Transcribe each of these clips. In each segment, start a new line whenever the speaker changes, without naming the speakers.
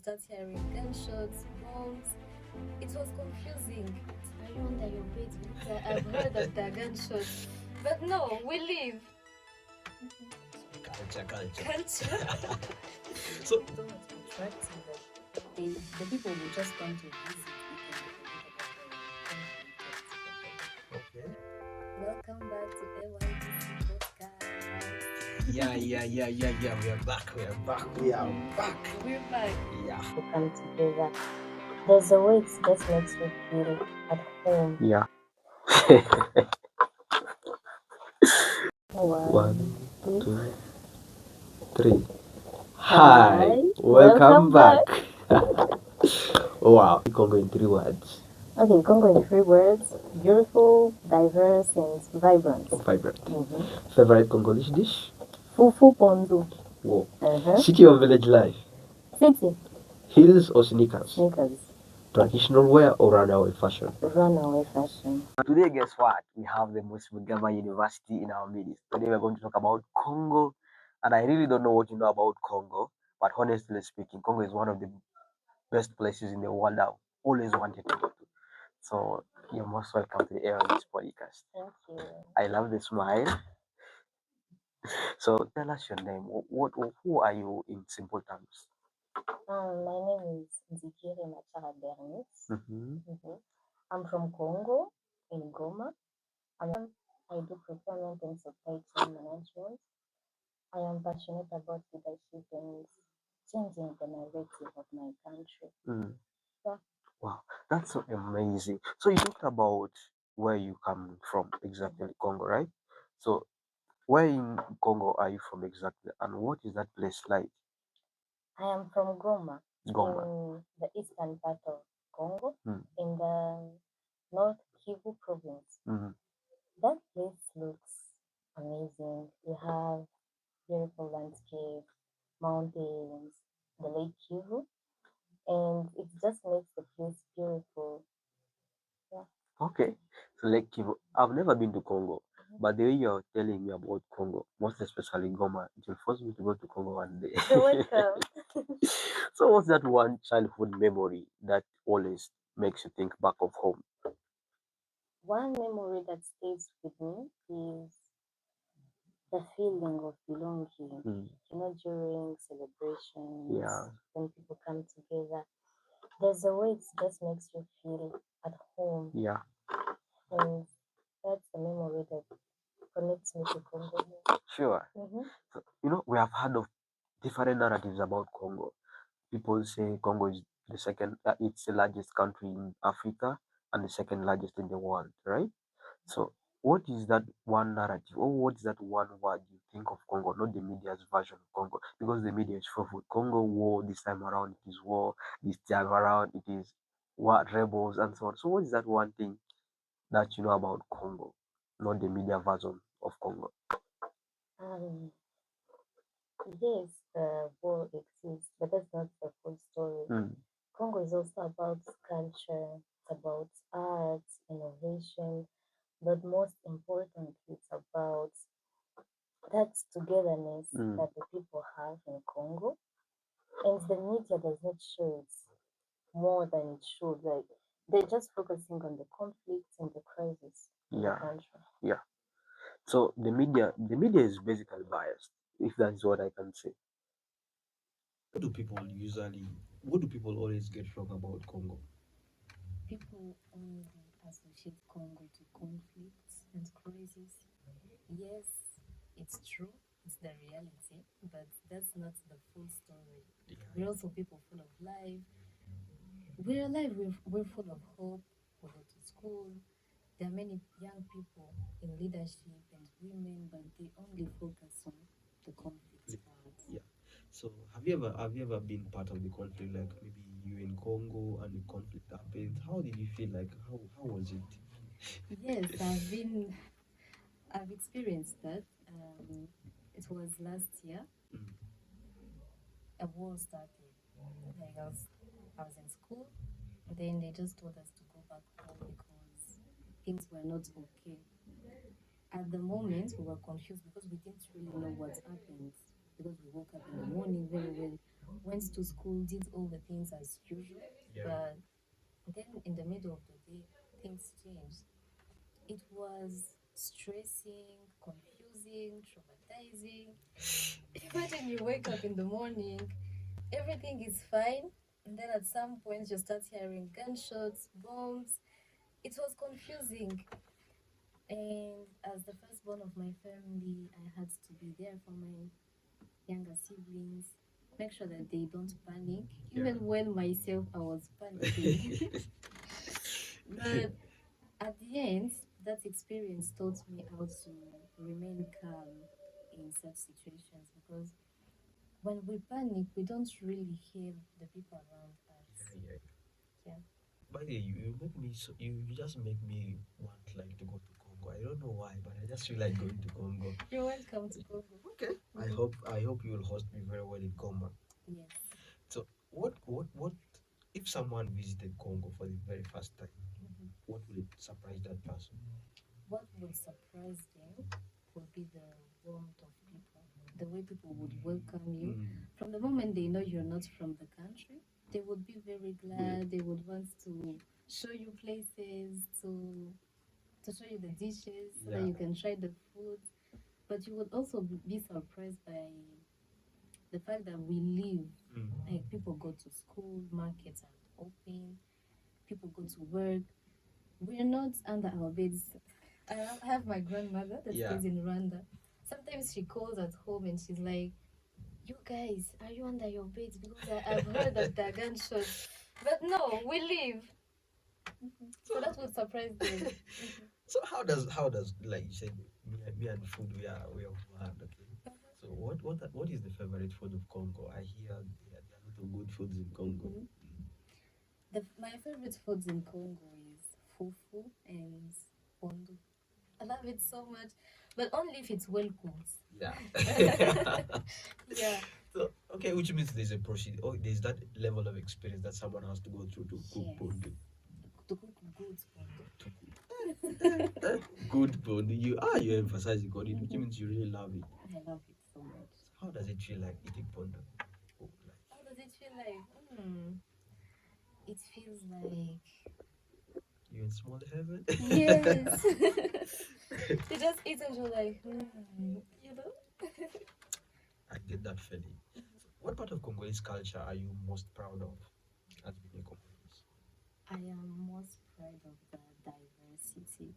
start hearing gunshots, bombs. It was confusing. Are you under your bed? I've heard that there are gunshots. But no, we live. Culture.
So
So much attractive that the people will just come to visit it and
okay.
welcome back to AYDC podcast.
Yeah. We are back.
We're back.
Yeah.
To come together. There's a way it just makes you feel at home.
Yeah.
One, two,
2, 3.
Hi.
Welcome back. Wow. Congo in 3 words.
Okay, Congo in 3 words: beautiful, diverse, and vibrant.
Vibrant.
Mm-hmm.
Favorite Congolese dish?
Fufu ponzu.
Whoa.
Uh-huh.
City or village life?
City.
Heels or sneakers?
Sneakers.
Traditional wear or runaway fashion?
Runaway fashion.
Today, guess what? We have the most Mugama University in our midst. Today, we're going to talk about Congo. And I really don't know what you know about Congo, but honestly speaking, Congo is one of the best places in the world I've always wanted to go to. So, you're most welcome to the air of this podcast.
Thank you.
I love the smile. So, tell us your name. Who are you in simple terms?
My name is Nzikiri Machara Bernice.
Mm-hmm.
I'm from Congo, in Goma. I do procurement and supply chain management. I am passionate about leadership and changing the narrative of my country.
Mm.
Yeah.
Wow, that's so amazing. So, you talked about where you come from exactly, Congo, right? So, where in Congo are you from exactly, and what is that place like?
I am from Goma,
Goma.
in the eastern part of Congo,
Mm.
in the North Kivu province.
Mm-hmm.
That place looks amazing. You have beautiful landscape, mountains, the Lake Kivu, and it just makes the place beautiful. Yeah.
Okay, so like Kivu, I've never been to Congo, but the way you're telling me about Congo, most especially Goma, it will force me to go to Congo one day.
You're welcome.
So, what's that one childhood memory that always makes you think back of home?
One memory that stays with me is the feeling of belonging.
Mm.
During celebrations,
Yeah,
when people come together, there's a way it just makes you feel at home,
yeah,
and that's the memory that connects me to Congo.
sure.
Mm-hmm.
So, we have heard of different narratives about Congo. People say Congo is the second, it's the largest country in Africa and the second largest in the world, right? So, what is that one narrative, or what is that one word you think of Congo, not the media's version of Congo? Because the media is full of Congo war, this time around it is war, this time around it is what rebels and so on. So, what is that one thing that you know about Congo, not the media version of Congo?
Um, yes, the war exists, but that's not the full story.
Mm,
Congo is also about culture, it's about art, innovation, but most importantly, it's about that togetherness
mm,
that the people have in Congo, and the media does not show it more than it should. Like they're just focusing on the conflict and the crisis in the
yeah,
country.
yeah. So the media is basically biased, if that's what I can say. What do people always get wrong about Congo?
People only associate Congo to conflicts and crisis. Yes, it's true, it's the reality, but that's not the full story. We're also people full of life. We're alive, we're full of hope. We go to school. There are many young people in leadership and women, but they only focus on the conflict part.
Yeah. So have you ever been part of the conflict, like maybe you in Congo and the conflict happened? How did you feel, like how was it?
Yes, I've experienced that. It was last year.
Mm.
A war started. Like I was in school, then they just told us to go back home because things were not okay. At the moment, we were confused because we didn't really know what happened. Because we woke up in the morning very well. went to school, did all the things as usual.
Yeah.
But then in the middle of the day, things changed. It was stressing, confusing, traumatizing. Imagine you wake up in the morning, everything is fine, and then at some point you start hearing gunshots, bombs. It was confusing. And as the firstborn of my family, I had to be there for my younger siblings, make sure that they don't panic, even when myself I was panicking. But at the end, that experience taught me how to remain calm in such situations, because when we panic, we don't really hear the people around us.
Yeah.
Yeah.
By the way, you make me so you just make me want like to go to Congo. I don't know why, but I just feel like going to Congo.
You're welcome to Congo.
Okay. I hope you will host me very well in Congo.
Yes.
So what if someone visited Congo for the very first time?
Mhm.
What will it surprise that person?
What would surprise them would be the warmth of people, the way people would welcome you. From the moment they know you're not from the country, they would be very glad. They would want to show you places, to show you the dishes so that
Yeah.
you can try the food. But you would also be surprised by the fact that we live, like people go to school, markets are open, people go to work. We're not under our beds. I have my grandmother that
Yeah.
stays in Rwanda. Sometimes she calls at home and she's like, "You guys, are you under your beds? Because I've heard of the gunshots." But no, we live. So that would surprise them.
So how does like you said me and food we are one, okay? So what is the favorite food of Congo? I hear there are a lot of good foods in Congo.
My favorite foods in Congo is fufu and pondo. I love it so much, but only if it's well cooked.
Yeah.
Yeah.
So okay, which means there's a procedure. Oh, there's that level of experience that someone has to go through to cook
Yes.
pondo.
To cook good pondo.
Good pondo. You emphasizing on it, which means you really love it.
I love it so much.
How does it feel like eating pondo? Oh, like,
How does it feel like? It feels like,
you in small heaven?
yes. You just eat and you're like, you know?
I get that feeling. So what part of Congolese culture are you most proud of as being a Congolese?
I am most proud of the diversity.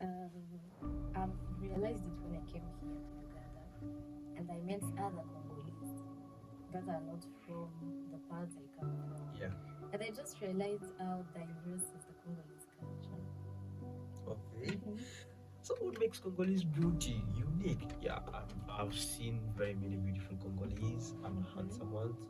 I've realized it when I came here to Uganda and I met other Congolese that are not from the part I come from.
Yeah.
And I just realized how diverse is the Congolese culture.
Okay. So what makes Congolese beauty unique? Yeah, I've seen very many beautiful Congolese and handsome ones.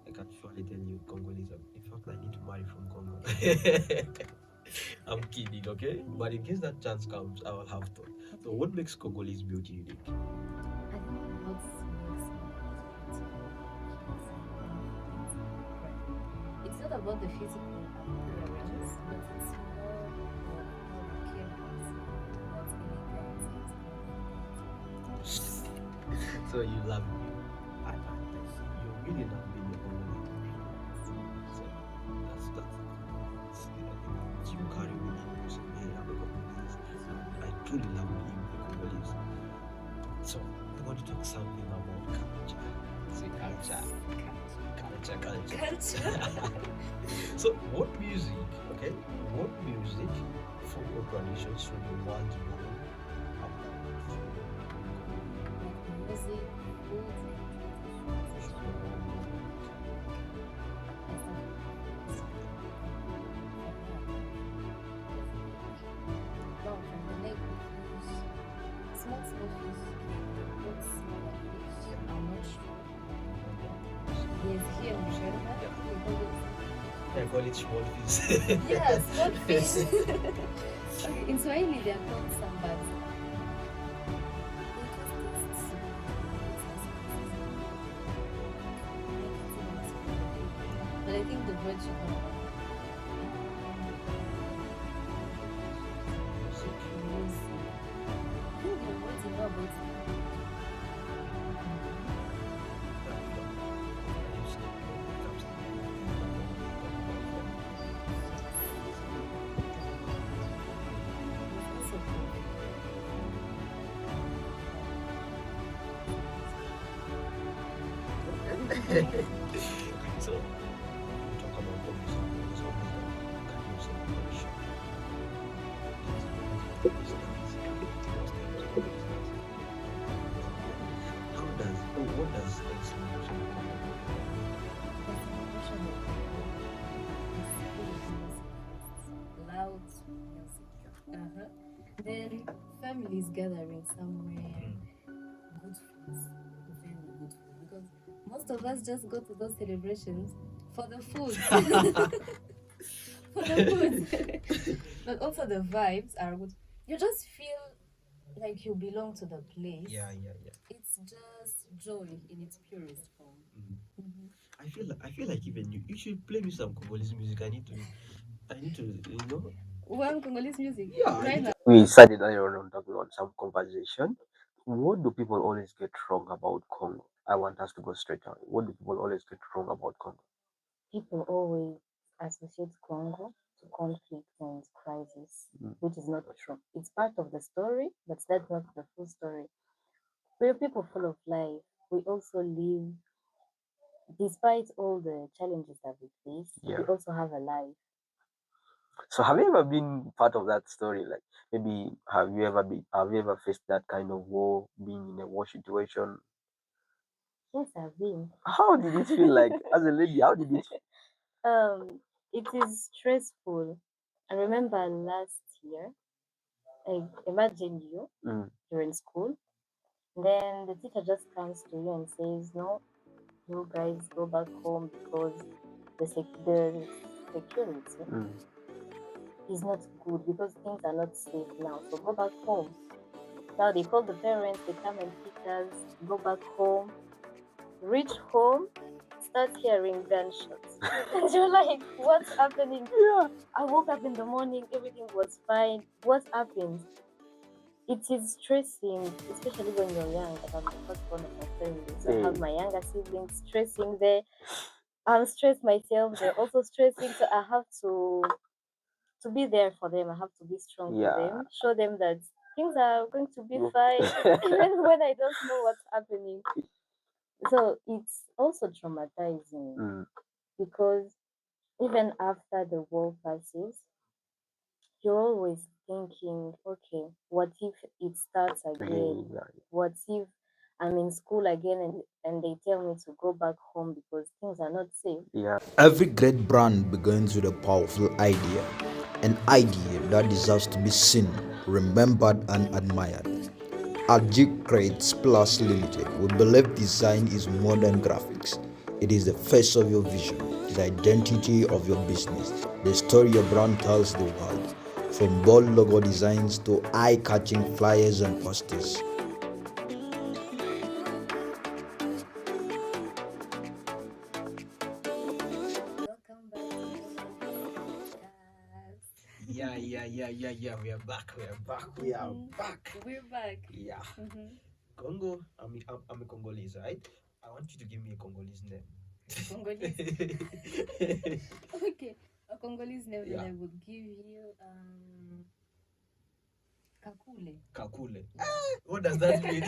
I can surely tell you Congolese. In fact, I need to marry from Congo. I'm kidding, okay? But in case that chance comes, I will have to. So what makes Congolese beauty unique?
I think what makes Congolese beauty is confidence. It's not about the physical appearance, but it's more of how we carry ourselves, that elegance and confidence.
So you love me. I see. You really love being a Congolese. So that's you carry with you. So, hey, I'm a Congolese. I truly love being a Congolese. So we want to talk something about culture. Say culture.
Culture.
So what music, okay? What music, food or traditions should the world know about?
Like music, food, and traditions. I start with food. Well, from the lake we fish, small fish, both smaller fish are not sure. Yes, here in Uganda, we call it,
I call it small fish.
yeah, small fish. Okay, in Swahili they are called sambas. They just taste so good. But I think the bread should know. Music. I think the words you know about it.
So talk about obviously there's always that kind of celebration. There's always that continuous thing to always that. How does what does a celebration of Congo look like?
The celebration of Congo is full of music first. Loud music. Uh-huh. Then families gathering somewhere, good food, very good food. Because most of us just go to those celebrations for the food. For the food. But also the vibes are good. You just feel like you belong to the place.
Yeah.
It's just joy in its purest form. Mhm.
I feel like even you should play me some Congolese music. I need to
One Congolese music.
Yeah,
Right now.
we started earlier on talking on some conversation. What do people always get wrong about Congo? I want us to go straight on. What do people always get wrong about Congo?
People always associate Congo to conflict and crisis, which is not true. It's part of the story, but that's not the full story. We're people full of life. We also live, despite all the challenges that we face, we
Yeah.
also have a life.
So have you ever been part of that story? Like maybe have you ever faced that kind of war, being in a war situation?
Yes, I've been.
How did it feel like as a lady? How did it
It is stressful. I remember last year, like imagine you're in school, then the teacher just comes to you and says, "No, you guys go back home because the security is not good because things are not safe now. So go back home." Now they call the parents, they come and pick us, go back home, reach home, start hearing gunshots. And you're like, what's happening?
Yeah.
I woke up in the morning, everything was fine. What happened? It is stressing, especially when you're young. Like I'm the firstborn of my family, so I have my younger siblings stressing there. I'm stressed myself. They're also stressing, so I have to be there for them. I have to be strong for them, show them that things are going to be fine, even when I don't know what's happening. So it's also traumatizing because even after the war passes, you're always thinking, okay, what if it starts again? What if I'm in school again and they tell me to go back home because things are not safe?
Yeah.
Every great brand begins with a powerful idea, an idea that deserves to be seen, remembered, and admired. At G Crates Plus Limited, we believe design is more than graphics. It is the face of your vision, the identity of your business, the story your brand tells the world. From bold logo designs to eye-catching flyers and posters.
Welcome back to Congo Podcast.
Yeah. We are back.
We're back.
Yeah. Congo. I'm a Congolese, right? I want you to give me a Congolese name.
Congolese. Okay, a Congolese name that I would give you Kakule.
Kakule. What does that mean?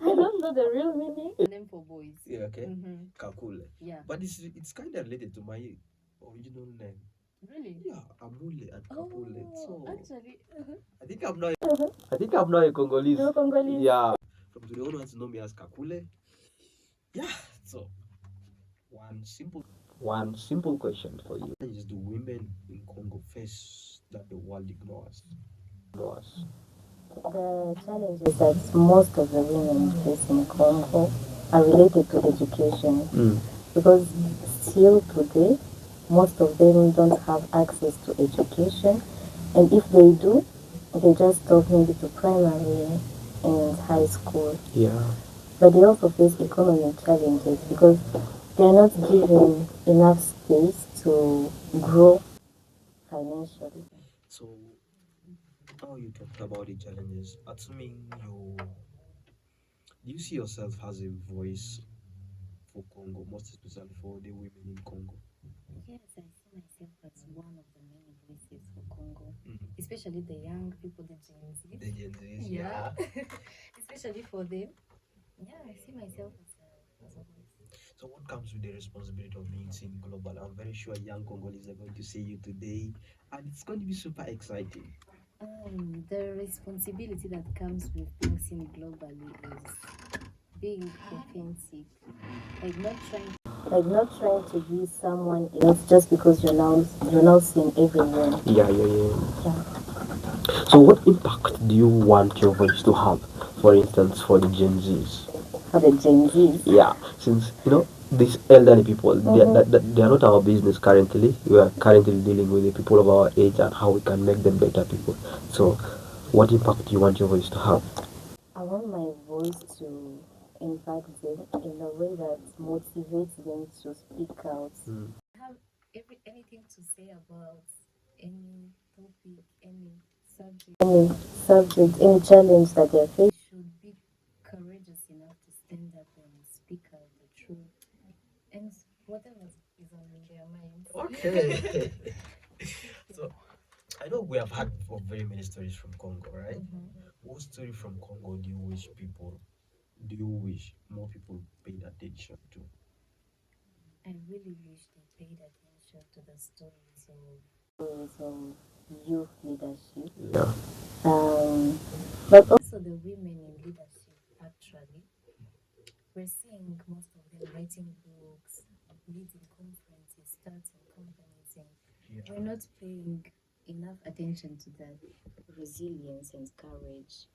I don't know the real meaning. Name for boys.
Yeah, okay. Kakule.
Yeah.
But it's kind of related to my original name.
Really?
Yeah, Amule and Kapule. So
Actually,
I think I'm not. I think I'm not a Congolese.
you're Congolese.
Yeah. From today onwards, know me as Kakule. Yeah. So one simple question for you: is do women in Congo face that the world ignores?
The challenges that most of the women face in Congo are related to education because still today, most of them don't have access to education, and if they do, they just stop maybe to primary and high school.
Yeah.
But they also face economic challenges because they're not given enough space to grow financially.
So now you talked about the challenges. Assuming do you see yourself as a voice for Congo, most especially for the women in Congo?
Yes, I see myself as one of the main voices for Congo, especially the young people, the Gen Z.
The Gen Zs,
Yeah. Especially for them. Yeah, I see myself as a voice.
So what comes with the responsibility of being seen global? I'm very sure young Congolese are going to see you today, and it's going to be super exciting.
The responsibility that comes with being seen globally is being authentic, like not trying to be someone else just because you're now seen everywhere.
Yeah.
Yeah.
So what impact do you want your voice to have? For instance, for the Gen Zs.
For the Gen Zs.
Yeah, since these elderly people, they are not our business currently. We are currently dealing with the people of our age and how we can make them better people. So, what impact do you want your voice to have?
I want my voice to impact them in a way that motivates them to speak out. Have anything to say about any topic, any challenge that they're facing. Should be courageous enough to stand up and speak out the truth and whatever is on their minds.
Okay. So, I know we have had very many stories from Congo, right? What story from Congo do you wish more people paid attention to?
I really wish they paid attention to the stories of youth leadership.
Yeah.
But also the women in leadership, actually. We're seeing most of them writing books, leading conferences, starting companies, and we're not paying enough attention to that resilience and courage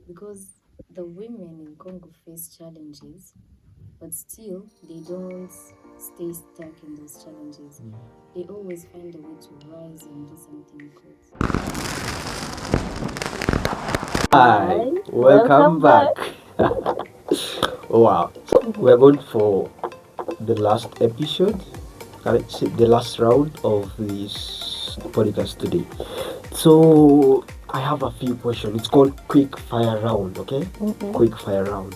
because the women in Congo face challenges, but still they don't stay stuck in those challenges. They always find a way to rise and do something good.
Hi, welcome back. Wow. So we're going for the last episode, the last round of this podcast today. So I have a few questions. It's called quick fire round, okay? Quick fire round.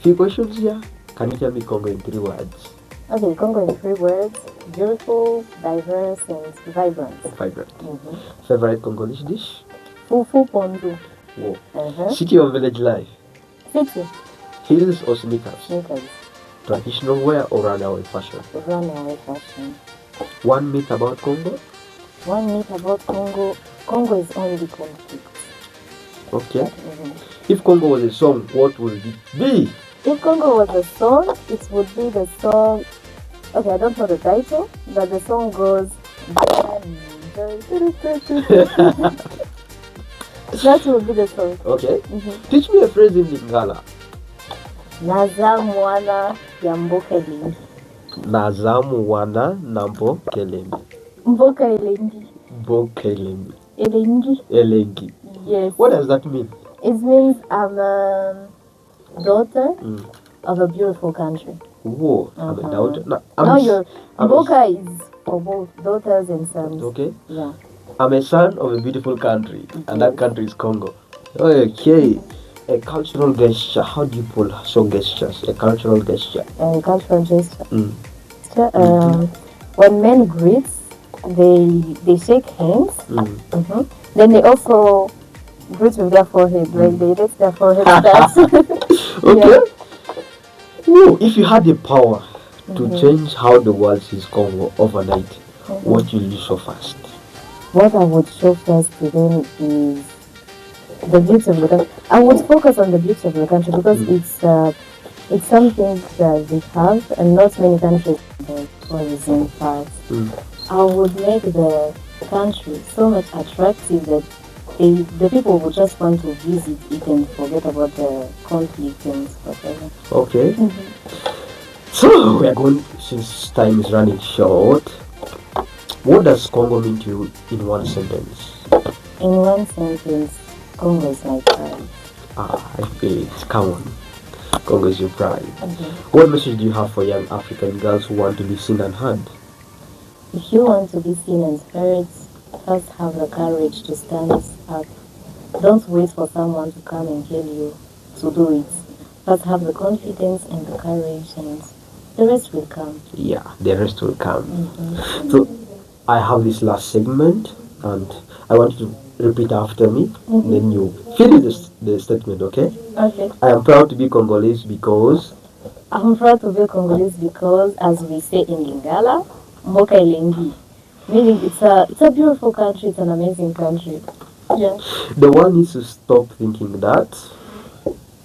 Few questions here. Can you tell me Congo in 3 words?
Okay, Congo in 3 words: beautiful, diverse, and vibrant.
Vibrant. Favorite Congolese dish?
Fufu pondu.
Whoa. City or village life?
City.
Heels or sneakers?
Sneakers.
Traditional wear or runaway fashion?
Runaway fashion.
One myth about Congo?
One myth about Congo: Congo is only conflict.
Okay. If Congo was a song, what would it be?
If Congo was a song, it would be the song. Okay, I don't know the title, but the song goes. That would be the song.
Okay. Teach me a phrase in Lingala.
Nazamu wana ya mboka ilingi.
Nazamu wana nambo kelembi.
Mboka ilingi.
Mboka kelembi.
Elengi.
Elengi.
Yes.
What does that mean?
It means I'm a daughter of a beautiful country.
Whoa, I'm a daughter.
Mboka is for both daughters and sons.
Okay.
Yeah.
I'm a son of a beautiful country, and that country is Congo. Okay. A cultural gesture. How do you show gestures? A cultural gesture.
A cultural gesture. When men greet, they shake hands. Then they also greet with their forehead, like they let their forehead touch.
Okay. Yeah. Ooh, if you had the power to change how the world sees Congo overnight, what will you show first?
What I would show first to them is the beauty of the country. I would focus on the beauty of the country because it's something that we have and not many countries have the tourism part. I would make the country so much attractive that the people would just want to visit it and forget about the conflict and whatever.
Okay. So we are going, since time is running short. What does Congo mean to you in one sentence?
In one sentence, Congo is my pride.
I feel it. Come on. Congo is your pride. What message do you have for young African girls who want to be seen and heard?
If you want to be seen and heard, first have the courage to stand up. Don't wait for someone to come and tell you to do it. First have the confidence and the courage, and the rest will come.
Yeah, the rest will come. So I have this last segment, and I want you to repeat after me. Then you finish the statement, okay?
Okay.
I am proud to be Congolese because
I'm proud to be Congolese because, as we say in Lingala, Mboka Ilengi, meaning it's a beautiful country. It's an amazing country. Yeah.
the world needs to stop thinking that.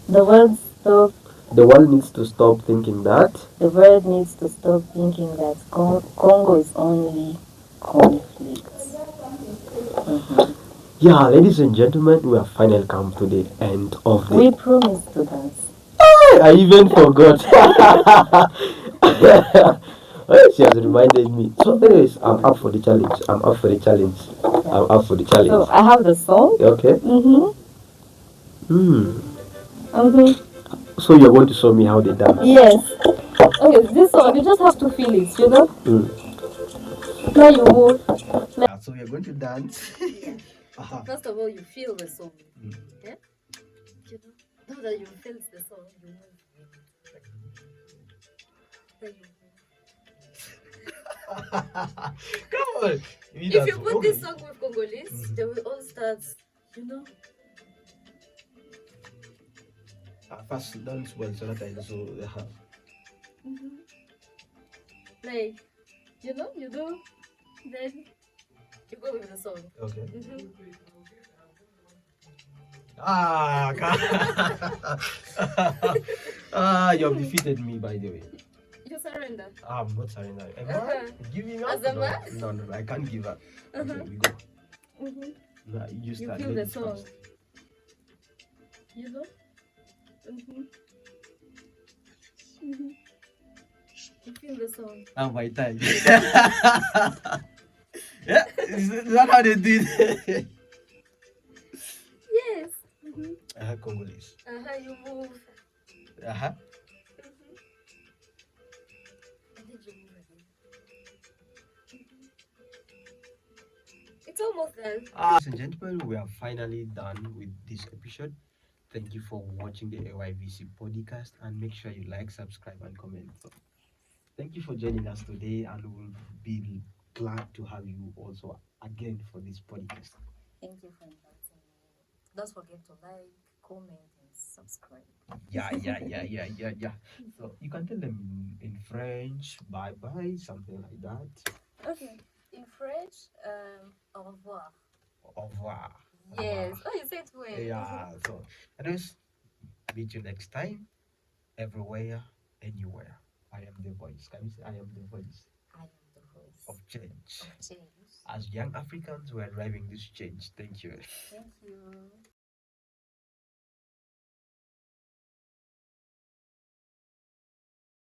The world stop.
The world needs to stop thinking that.
The world needs to stop thinking that Congo is only conflict.
Yeah, ladies and gentlemen, we have finally come to the end of
We
the.
promised to dance.
I even forgot. She has reminded me. So, anyways, I'm up for the challenge. I'm up for the challenge. I'm up for the
So
challenge.
I have the song.
Okay.
Mhm.
Hmm. So you're going to show me how they dance.
Yes. Okay, this song you just have to feel it. You know. Now you move.
So we are going to dance.
First of all, you feel the song. Yeah. You know. Now that you feel the song, you move. Then you
Come on.
if you put this song with Congolese, they will all start, you know.
First dance well, so that I so.
Like, you know, you do, then you go with the song.
Okay. You have defeated me, by the way.
You surrender.
I'm not surrendering. Am
Uh-huh.
I giving up?
As a
No,
man?
no, I can't give up. Okay, we go. No, you
You
start.
feel the
Ladies
song.
first.
You know? You feel the song.
And my time. Yeah, is that how they do it?
Yes.
Congolese.
You move.
Uh-huh.
And then you move again. It's almost done.
Ladies and gentlemen, we are finally done with this episode. Thank you for watching the AYVC podcast, and make sure you like, subscribe, and comment. So, thank you for joining us today, and we'll be glad to have you also again for this podcast.
Thank you for inviting me. Don't forget to like, comment, and subscribe.
Yeah. So you can tell them in French, bye bye, something like that.
Okay. In French, au revoir.
Au revoir.
Yes. Oh, you said well.
Yeah. So, anyways, meet you next time, everywhere, anywhere. I am the voice. Can you say I am the voice
I am the voice
of change?
of change.
As young Africans, we are driving this change. Thank you.
Thank you.